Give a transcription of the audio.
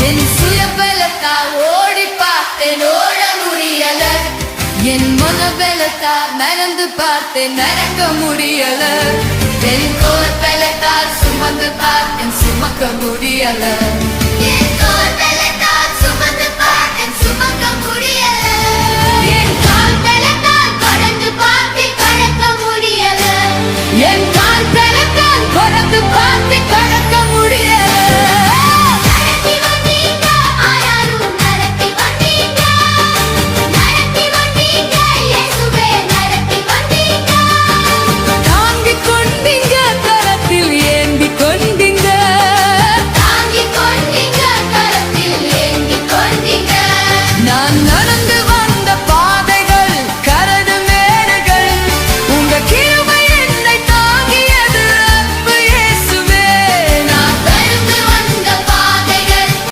என் சுயபலத்தால் ஓடி பார்த்தேன், ஓட முடியல. என் மனபலத்தால் நடந்து பார்த்தேன், நடக்க முடியல. என் கோல் பலத்தால் சுமந்து பார்த்தேன், சுமக்க முடியல.